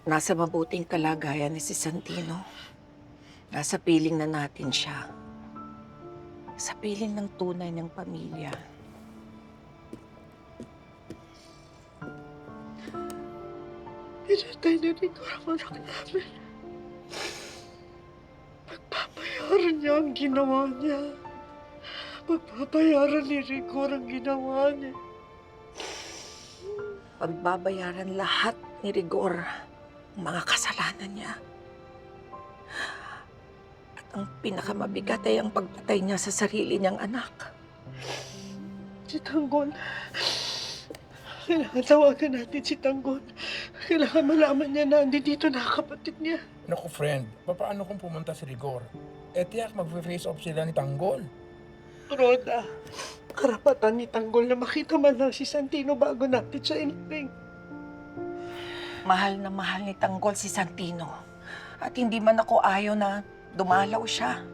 nasa mabuting kalagayan ni si Santino. Nasa piling na natin siya. Sa piling ng tunay ng pamilya. Pinatay na ni Cora ang anak namin. Pagpapayaran niya ang ginawa niya. Pagpapayaran ni Rigor ang ginawa niya. Pagbabayaran lahat ni Rigor ang mga kasalanan niya. At ang pinakamabigat ay ang pagpatay niya sa sarili niyang anak. Si Tanggol. Kailangan tawagan natin si Tanggol. Kailangan malaman niya na dito na ang kapatid niya. Naku, friend, paano kung pumunta si Rigor? Tiyak mag-face off sila ni Tanggol. Roda, karapatan ni Tanggol na makita man lang si Santino bago natin siya ilibing. Mahal na mahal ni Tanggol si Santino. At hindi man ako ayaw na dumalaw siya.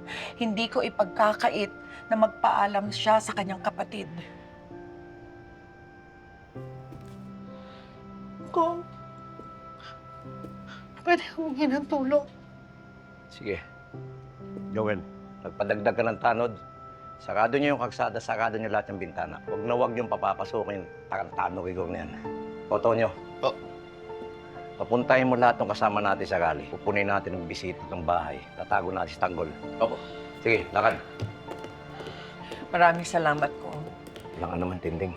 Hindi ko ipagkakait na magpaalam siya sa kanyang kapatid. Kung pwede humingi ng tulong. Sige. Joel, nagpadagdag ka ng tanod. Sarado niyo yung kalsada, sarado niyo lahat ng bintana. Huwag na huwag niyong papapasukin yung tarantado Rigor na yan. Oto niyo. Oh. Papuntahin mo lahat ng kasama natin sa rally. Pupunin natin ang bisita ng bahay. Tatago natin si Tanggol. Opo. Sige, lakad. Maraming salamat ko. Walang naman tinding.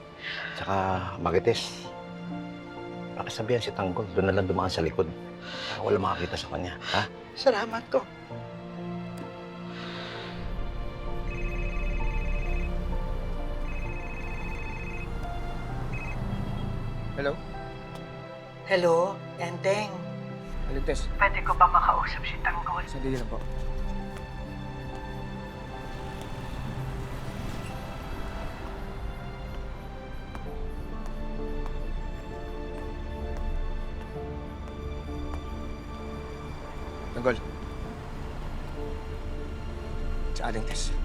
Tsaka, Marites. Pakisabihan si Tanggol, doon na lang dumaan sa likod. Para wala makakita sa kanya, ha? Salamat ko. Hello? Hello, Enteng. Alintes. Pwede ko ba makausap si Tanggol? Sandali lang po. Tanggol. Sa Alintes.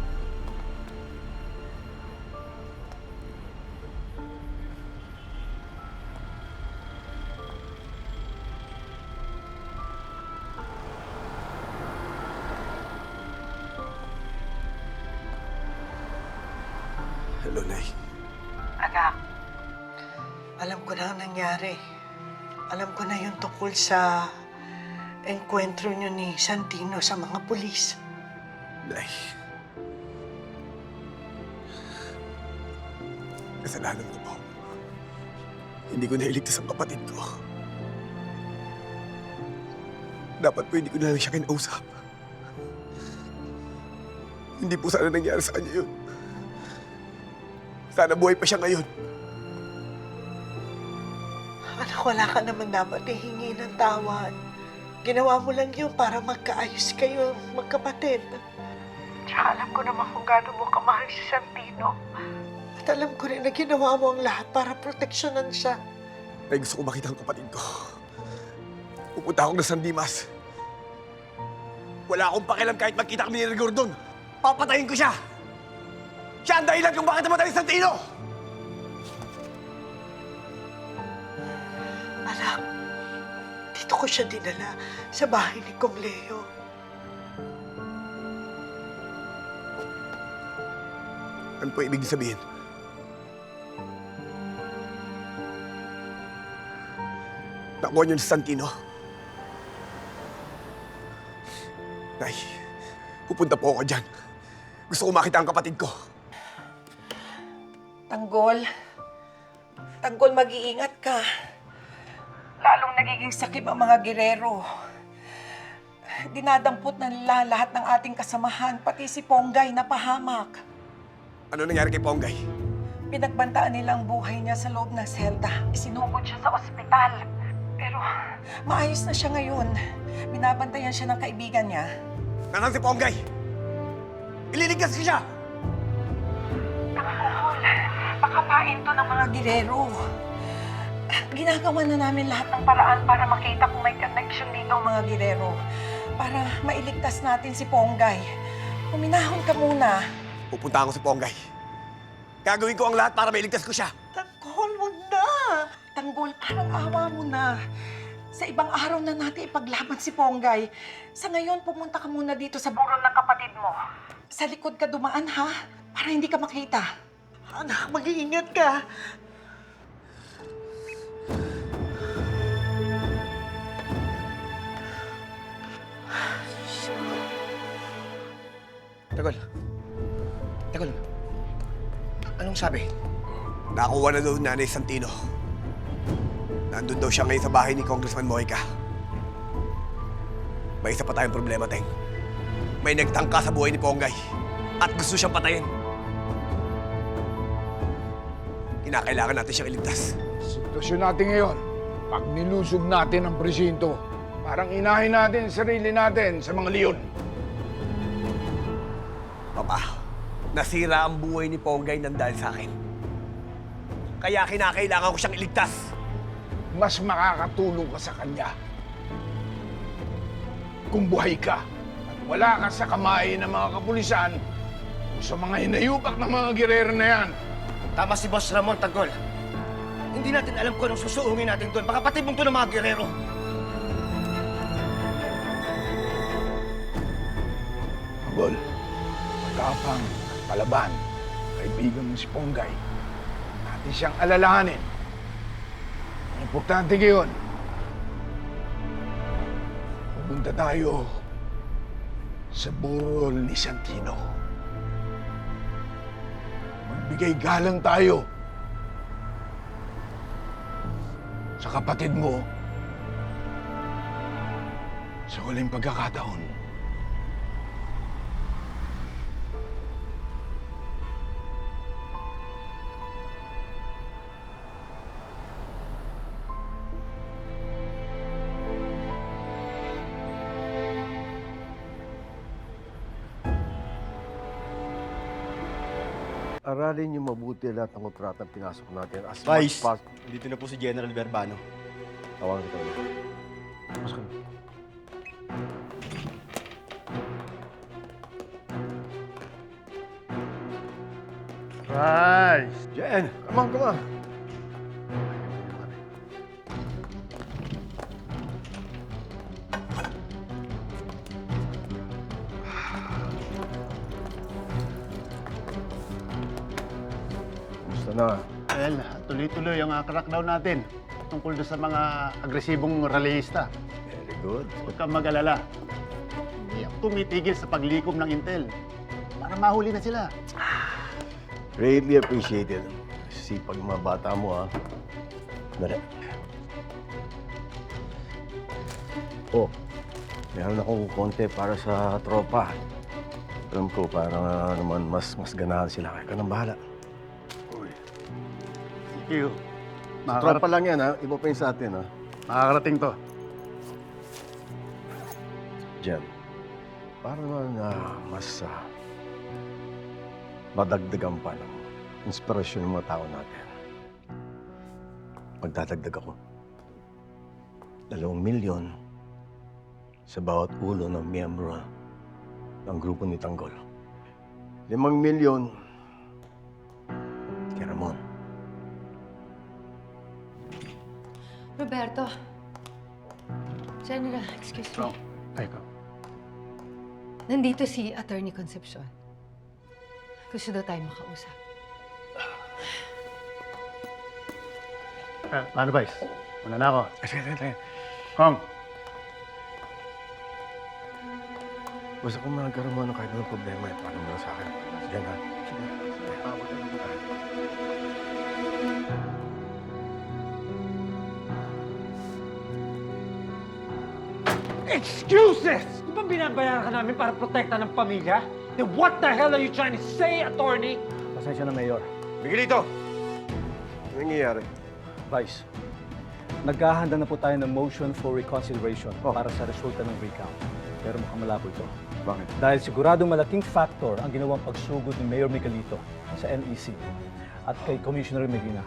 Hello, Nay. Anak, alam ko na ang nangyari. Alam ko na yung tungkol sa enkwentro niyo ni Santino sa mga pulis. Nay. Kasalanan ko po. Hindi ko nailigtas ang kapatid ko. Dapat po hindi ko na lang siya kinausap. Hindi po sana nangyari sa kanya yun. Sana buhay pa siya ngayon. Anak, wala ka naman dapat ihingi ng tawad. Ginawa mo lang yun para magkaayos kayo, magkapatid. Tsaka alam ko naman kung gaano mo kamahal si Santino. At alam ko rin na ginawa mo ang lahat para proteksyonan siya. Ay, gusto ko makita ang kapatid ko. Pupunta ako na San Dimas. Wala akong pakialam kahit magkita kami ni Rigor doon. Papatayin ko siya! Siya ang dahilan kung bakit namatay si Santino! Anak, dito ko siya dinala sa bahay ni Kong Leo. Ano po ibig sabihin? Nakuha niyo si Santino. Nay, pupunta po ako dyan. Gusto ko makita ang kapatid ko. Tanggol. Tanggol, mag-iingat ka. Lalong nagiging sakit ang mga girero. Dinadampot na nila lahat ng ating kasamahan, pati si Ponggay na pahamak. Ano nangyari kay Ponggay? Pinagbantaan nila ang buhay niya sa loob ng selda. Isinugod siya sa ospital. Pero maayos na siya ngayon. Binabantayan siya ng kaibigan niya. Nasaan si Ponggay? Ililigtas ko siya! Tanggol, pakapain to ng mga girero. Ginagawa na namin lahat ng paraan para makita kung may connection dito ang mga girero. Para mailigtas natin si Ponggay. Huminahon ka muna. Pupunta ako si Ponggay. Gagawin ko ang lahat para mailigtas ko siya. Tanggol, wag na! Tanggol, parang awa mo na. Sa ibang araw na natin ipaglaban si Ponggay. Sa ngayon, pumunta ka muna dito sa burol ng kapatid mo. Sa likod ka dumaan, ha? Para hindi ka makita. Anak, mag-iingat ka. Tagol. Tagol. Anong sabi? Nakuha na daw Nanay Santino. Nandun daw siya ngayon sa bahay ni Congressman Mojica. May isa pa tayong problema, Teng. May nagtangka sa buhay ni Ponggay at gusto siyang patayin. Kinakailangan natin siyang iligtas. Sitwasyon natin ngayon, pag nilusog natin ang presinto, parang inahin natin ang sarili natin sa mga leon. Papa, nasira ang buhay ni Ponggay nang dahil sa akin. Kaya kinakailangan ko siyang iligtas. Mas makakatulong ka sa kanya kung buhay ka at wala ka sa kamay ng mga kapulisan o sa mga hinayupak ng mga girero na yan. Tama si Boss Ramon, Tagol. Hindi natin alam kung anong susuungin natin doon. Baka patibong to ng mga gerero. Agol, magkapang at palaban, kaibigan mo si Ponggay. Natin siyang alalahanin. Ang importante ngayon, pupunta tayo sa burol ni Santino. Magbigay galang tayo sa kapatid mo sa huling pagkakataon. Aralin niyo mabuti lahat ng kontratang pinasok natin as Vice, much as... dito na po si General Verbano. Tawagan ko ulit. Pasok na. Rice! Jen! Come on, come on! Kumusta na? Well, tuloy-tuloy ang crackdown natin tungkol doon sa mga agresibong rallyista. Very good. Huwag kang mag-alala. Hindi ako tumitigil sa paglikom ng intel para mahuli na sila. Greatly appreciated. Sipag mga bata mo, ha? Dali. Oh, meron akong konti para sa tropa. Alam ko, para naman mas ganahan sila. Kaya ka nang bahala. Thank you. Tropa lang yan, ha? Iba pa yun sa atin, ha? Makakarating to. Jen, para naman mas madagdagan pa ng inspirasyon ng mga tao natin. Magdadagdag ako. 2 milyon sa bawat ulo ng miyembro ng grupo ni Tanggol. 5 milyon kay Ramon. Roberto. General, excuse me. Teka. Nandito si Attorney Concepcion. Gusto daw tayo makausap. Ano, Vice? Una na ako. Kong, Basta kung magkaroon mo kahit anong problema, paano mo na sa akin? Sige na. Excuses! Di ba binabayaran ka namin para protekta ng pamilya? Then what the hell are you trying to say, attorney? pasensya na, Mayor. Bigil dito! Ano nangyayari? Vice, naghahanda na po tayo ng motion for reconsideration para sa resulta ng recount. Pero mukhang malabo ito. Bakit? Dahil siguradong malaking factor ang ginawang pagsugod ni Mayor Miguelito sa NEC at kay Commissioner Medina.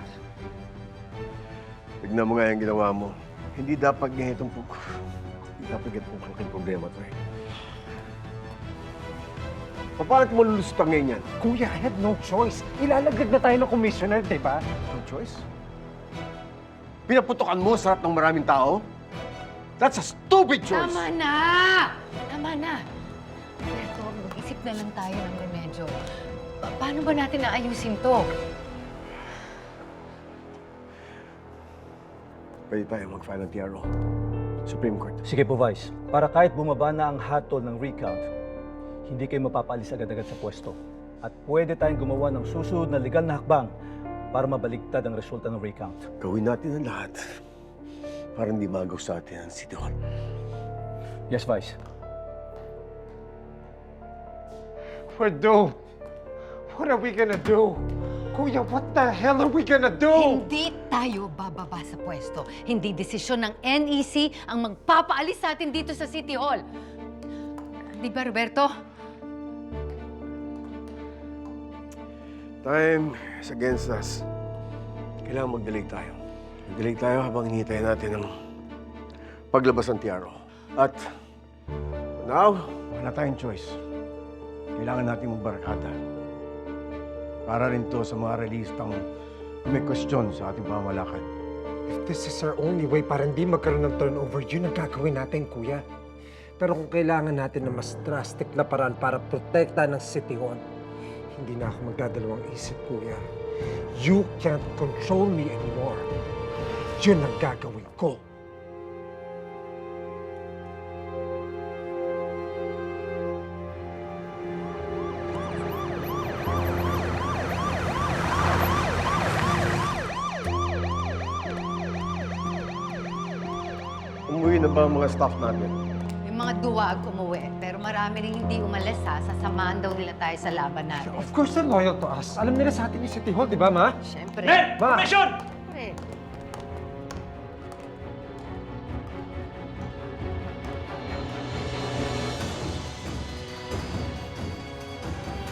Tignan mo nga yung ginawa mo. Hindi dapat ganitong Hindi dapat ganitong malaking problema to eh. Paano mo lulusutang ngayon yan? Kuya, I had no choice. Ilalagdag na tayo ng commissioner, di ba? No choice? Pinaputokan mo sa harap ng maraming tao? That's a stupid choice! Tama na! Tama na! Roberto, mag-isip na lang tayo ng remedyo. Paano ba natin naayusin to? Pwede tayo mag-file ng TRO. Supreme Court. Sige po, Vice. Para kahit bumaba na ang hatol ng recount, hindi kayo mapapaalis agad-agad sa pwesto. At pwede tayong gumawa ng susunod na legal na hakbang para mabaligtad ang resulta ng recount. Gawin natin ang lahat para hindi magaw sa atin ang City Hall. Yes, Vice. We're doomed. What are we gonna do? Kuya, what the hell are we gonna do? Hindi tayo bababa sa pwesto. Hindi desisyon ng NEC ang magpapaalis sa atin dito sa City Hall. Di ba, Roberto? Time is against us. Kailangan mag-delay tayo. Mag-delay tayo habang hinihintay natin ang paglabas ng TRO. At now, wala tayong choice. Kailangan natin magbarakada. Para rin to sa mga realistang may question sa ating pamamalakad. If this is our only way para hindi magkaroon ng turnover, yun ang gagawin natin, Kuya. Pero kung kailangan natin ng mas drastic na paraan para protekta ng City Hall, hindi na ako magdadalawang isip, Kuya. You can't control me anymore. Yun ang gagawin ko. Umuwi na ba ang mga staff natin? Yung mga duwag umuwi, pero marami rin hindi umalis ha. Sasamahan daw nila tayo sa laban natin. Of course, they're loyal to us. Alam nila sa atin yung City Hall, di ba, Ma? Siyempre. Ma! Siyempre.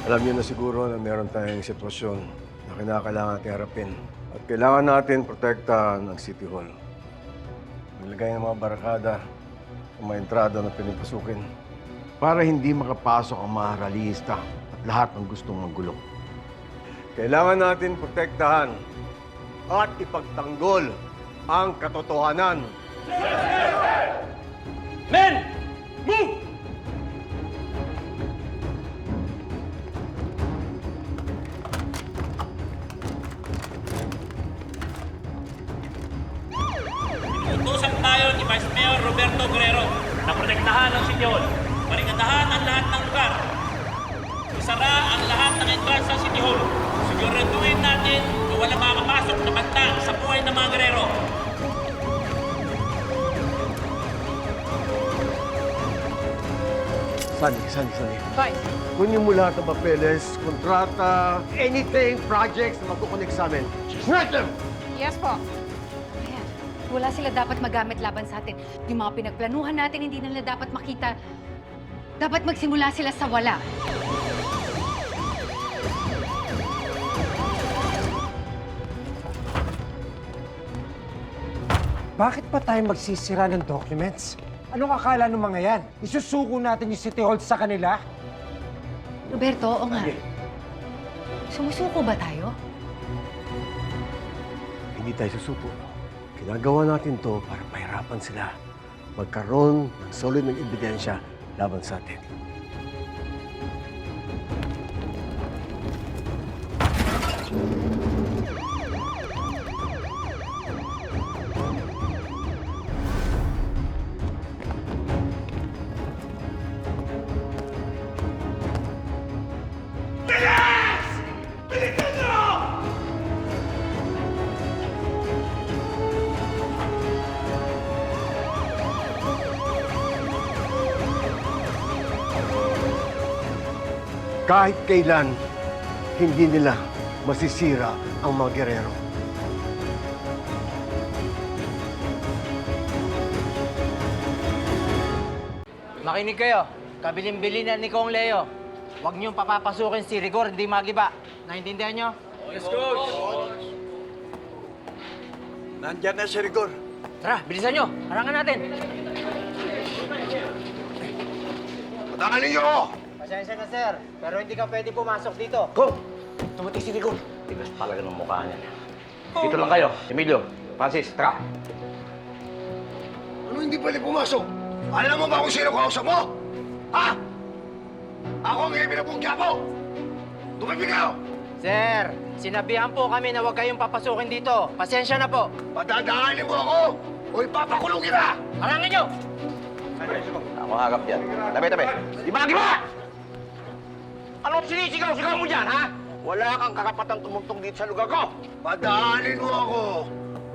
Alam niyo na siguro na meron tayong sitwasyon na kinakailangan natin harapin. At kailangan natin protektahan ang City Hall. Maglagay ng mga barakada sa mga entrada na pinipasukin para hindi makapasok ang mga realista at lahat ng gustong manggulo. Kailangan natin protektahan at ipagtanggol ang katotohanan. Men! Move! Utusan tayo ni Vice Mayor Roberto Guerrero na protektahan ang City Hall. Barikadahan ang lahat ng lugar. Isara ang lahat ng entrance sa City Hall. Siguraduhin natin na wala makakapasok na banta sa buhay ng mga Guerrero. Sani. Kunin mo lahat ng papeles, kontrata, anything, projects na magkukunik sa amin. Shred them! Yes po. Ayan. Wala sila dapat magamit laban sa atin. Yung mga pinagplanuhan natin, hindi nila dapat makita. Dapat magsimula sila sa wala. Bakit pa tayo magsisira ng documents? Anong akala ng mga yan? Isusuko natin yung City Hall sa kanila? Roberto, oo nga. Sumusuko ba tayo? Hindi tayo susuko. Ginagawa natin to para pahirapan sila magkaroon ng solid ng ebidensya laban sa atin. Kahit kailan, hindi nila masisira ang mga Guerrero. Makinig kayo. Kabilin-bilin na ni Kong Leo. Huwag niyong papapasukin si Rigor, hindi magiba. Naintindihan niyo? Let's go! Nandyan na si Rigor. Tara, bilisan niyo. Harangan natin. Patangan ninyo ako! Pasensya na, sir. Pero hindi ka pwede pumasok dito. Go! Tumating si Rigor. Tigas talaga ng mukha niya. Dito lang kayo. Emilio, Francis, tara. mo hindi pwede pumasok? Alam mo ba kung sino kausap mo? Ha? Ako ang hepe na pong Quiapo! Tumipig ka! Sir, sinabihan po kami na huwag kayong papasukin dito. Pasensya na po. Patadaanin mo ako o ipapakulong kita! Harangin nyo! Ako harap dyan. Tabi! Di ba, Anong sinisigaw-sigaw mo dyan, ha? Wala kang karapatang tumungtong dito sa lugar ko. Padaanin mo ako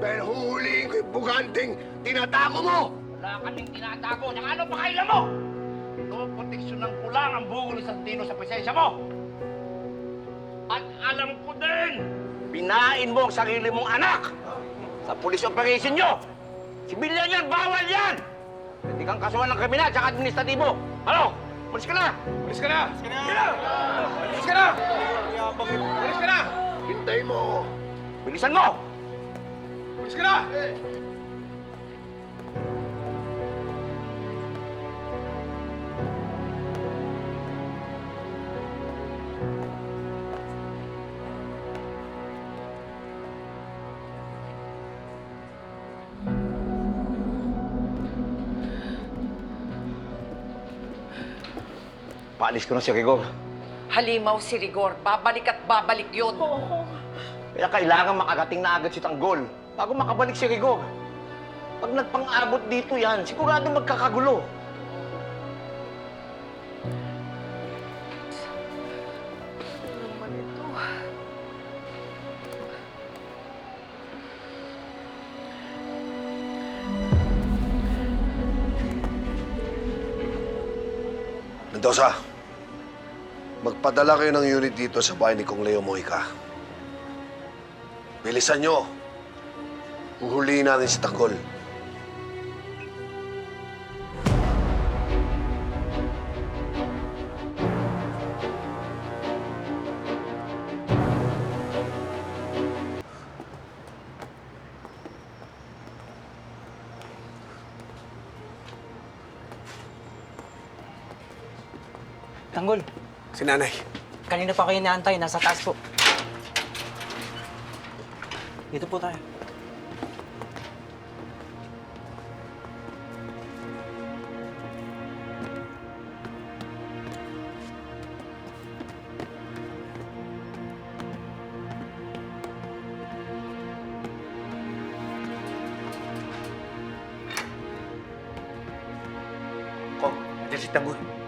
dahil huhulihin ko yung buganting tinatago mo! Wala kaming tinatago. Nang ano pa kailan mo? Proteksyonan ko lang ang bugo ni Santino sa presensya mo. At alam ko din, binain mo ang sarili mong anak sa police operation nyo. Sibilyan yan, bawal yan! Hindi kang kasuhan ng kriminal at administratibo. Ano? Malis ka na! Alis ka na! Alis ka na! Alis ka na! Hintayin mo ako! Bilisan mo! Alis ka na! Paalis ko na si Rigor. Halimaw si Rigor. Babalik at babalik yun. Kaya kailangan makarating na agad si Tanggol bago makabalik si Rigor. Pag nagpang-abot dito yan, sigurado magkakagulo. Mendoza, magpadala kayo ng unit dito sa bahay ni Kong Leo Mojica. Bilisan nyo. Uhulihin natin si Tanggol. Tanggol, Si Nanay. kanina pa kayo inaantay. Nasa taas po. Dito po tayo. Kong, nandiyan si Tanggol.